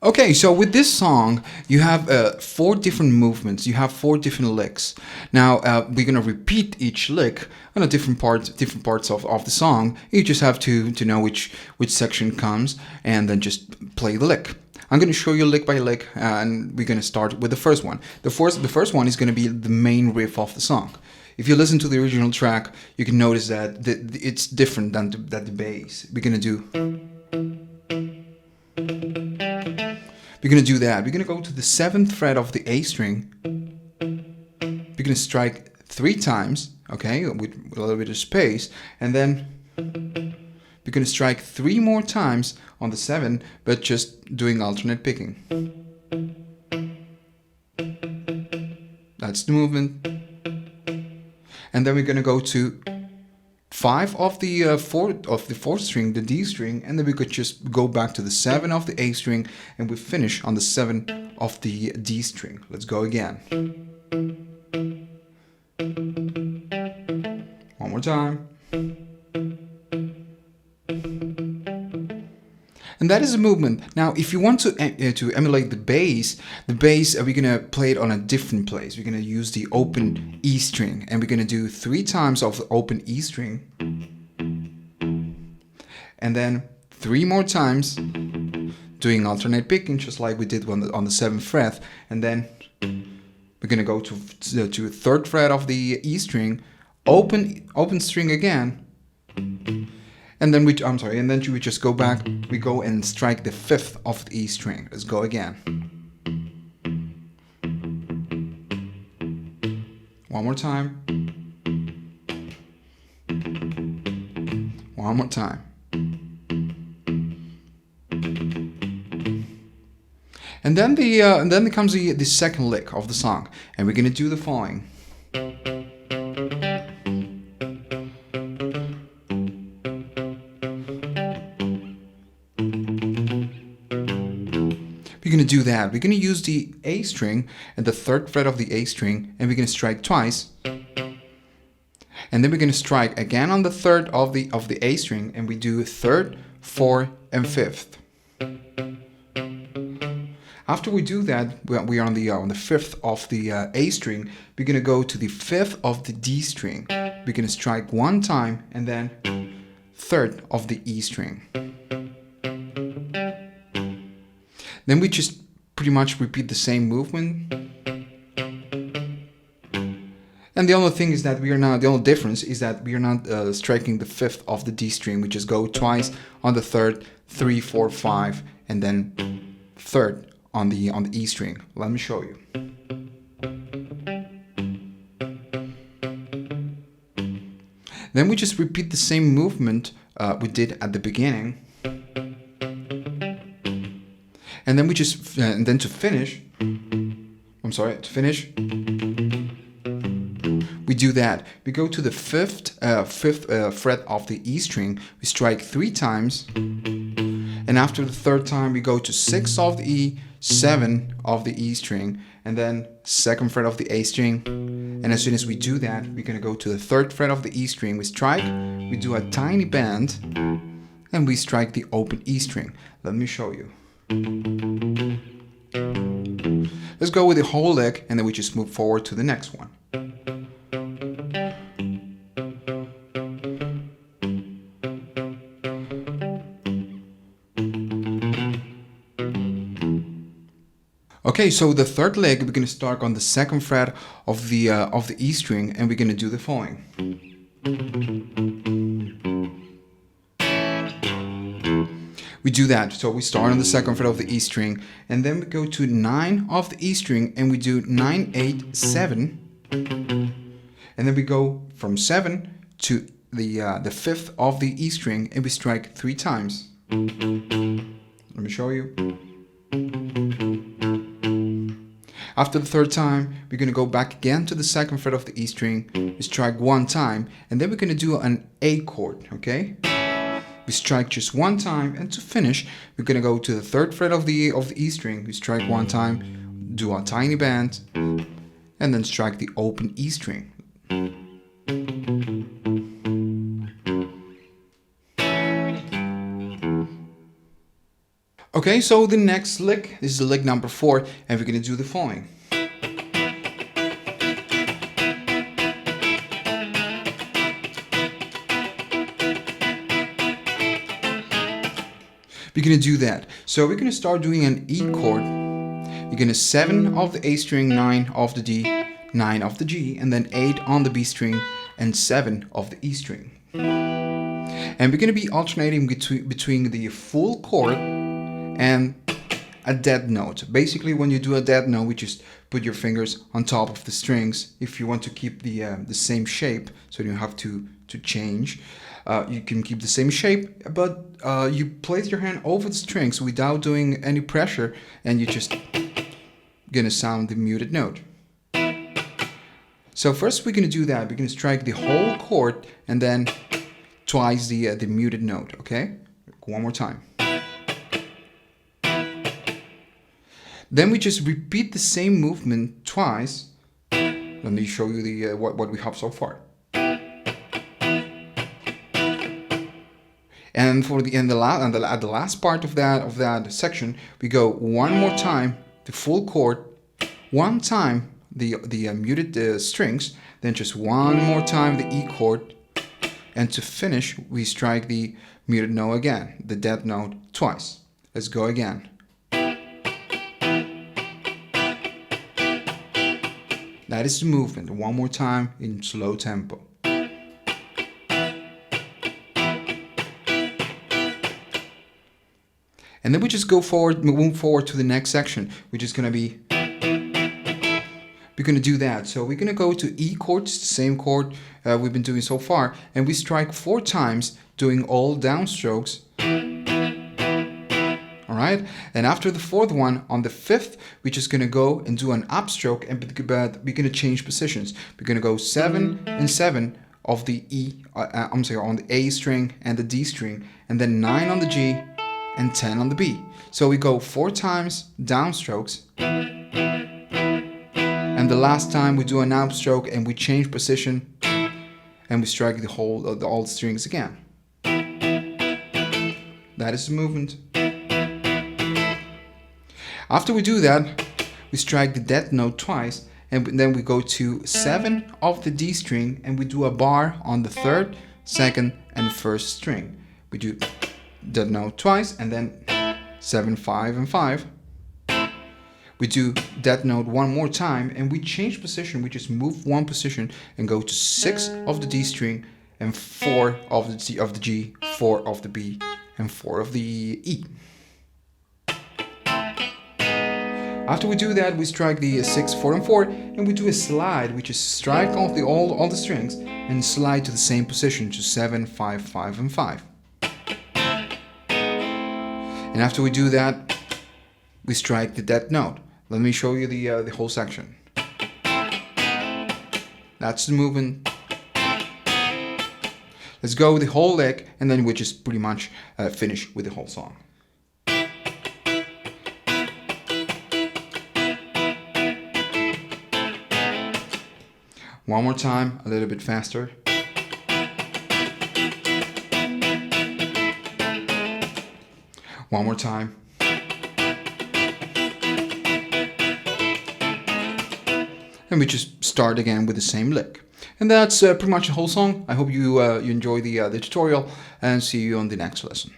Okay, so with this song, you have four different movements. You have four different licks. Now we're gonna repeat each lick on a different parts of the song. You just have to know which section comes, and then just play the lick. I'm gonna show you lick by lick, and we're gonna start with the first one. The first one is gonna be the main riff of the song. If you listen to the original track, you can notice that it's different than the bass. We're gonna do that. We're gonna go to the 7th fret of the A string. We're gonna strike 3 times, okay, with a little bit of space, and then we're gonna strike 3 more times on the 7, but just doing alternate picking. That's the movement. And then we're gonna go to 5 of the fourth string, the D string, and then we could just go back to the 7 of the A string, and we finish on the 7 of the D string. Let's go again. One more time. And that is a movement. Now, if you want to emulate the bass, we're gonna play it on a different place. We're gonna use the open E string, and we're gonna do 3 times of the open E string, and then 3 more times doing alternate picking, just like we did on the 7th fret, and then we're gonna go to 3rd fret of the E string, open string again. And then we just go back, we go and strike the 5th of the E string. Let's go again. One more time. One more time. And then comes the second lick of the song, and we're gonna do the following. We're going to do that. We're going to use the A string and the 3rd fret of the A string, and we're going to strike twice. And then we're going to strike again on the 3rd of the A string, and we do 3rd, 4th, and 5th. After we do that, we are on the 5th of the A string. We're going to go to the 5th of the D string. We're going to strike 1 time, and then 3rd of the E string. Then we just pretty much repeat the same movement. And the only thing is that the only difference is that we are not striking the 5th of the D string. We just go twice on the 3rd, 3, 4, 5, and then 3rd on the E string. Let me show you. Then we just repeat the same movement we did at the beginning. And then to finish, we do that. We go to the 5th fret of the E string. We strike 3 times, and after the 3rd time, we go to 6 of the E, 7 of the E string, and then 2nd fret of the A string. And as soon as we do that, we're gonna go to the 3rd fret of the E string. We strike, we do a tiny bend, and we strike the open E string. Let me show you. Let's go with the whole lick, and then we just move forward to the next one. Okay, so the 3rd lick, we're going to start on the 2nd fret of the E string, and we're going to do the following. We do that. So we start on the 2nd fret of the E string, and then we go to 9 of the E string, and we do 9, 8, 7. And then we go from 7 to the 5th of the E string, and we strike 3 times. Let me show you. After the 3rd time, we're going to go back again to the 2nd fret of the E string. We strike 1 time, and then we're going to do an A chord, okay? We strike just 1 time, and to finish, we're going to go to the 3rd fret of the E string. We strike 1 time, do a tiny bend, and then strike the open E string. Okay, so the next lick, this is the lick number 4, and we're gonna do the following. We're gonna do that. So we're gonna start doing an E chord. You're gonna 7 of the A string, 9 of the D, 9 of the G, and then 8 on the B string and 7 of the E string. And we're gonna be alternating between the full chord and a dead note. Basically, when you do a dead note, we just put your fingers on top of the strings. If you want to keep the same shape, so you don't have to change. You can keep the same shape, but you place your hand over the strings without doing any pressure, and you're just gonna sound the muted note. So first we're gonna do that. We're gonna strike the whole chord and then twice the muted note. Okay, one more time. Then we just repeat the same movement twice. Let me show you the what we have so far. And for at the last part of that section, we go one more time the full chord, one time the muted strings, then just one more time the E chord, and to finish we strike the muted note again, the dead note twice. Let's go again. That is the movement. One more time in slow tempo. And then we just go forward, move forward to the next section. We're just gonna do that. So we're gonna go to E chords, the same chord we've been doing so far, and we strike 4 times, doing all downstrokes. All right. And after the 4th one, on the 5th, we're just gonna go and do an upstroke, but we're gonna change positions. We're gonna go 7 and 7 of the on the A string and the D string, and then 9 on the G and 10 on the B. So we go 4 times downstrokes, and the last time we do an upstroke and we change position and we strike all the strings again. That is the movement. After we do that, we strike the dead note twice, and then we go to 7 of the D string and we do a bar on the 3rd, 2nd, and 1st string. We do dead note twice, and then 7, 5, and 5. We do dead note one more time, and we change position. We just move one position and go to 6 of the D string and 4 of the G, 4 of the B, and 4 of the E. After we do that, we strike the 6, 4, and 4, and we do a slide. We just strike off all the strings and slide to the same position, to 7, 5, 5, and 5. And after we do that, we strike the dead note. Let me show you the whole section. That's the movement. Let's go the whole lick, and then we just pretty much finish with the whole song. One more time, a little bit faster. One more time. And we just start again with the same lick. And that's pretty much the whole song. I hope you enjoy the tutorial, and see you on the next lesson.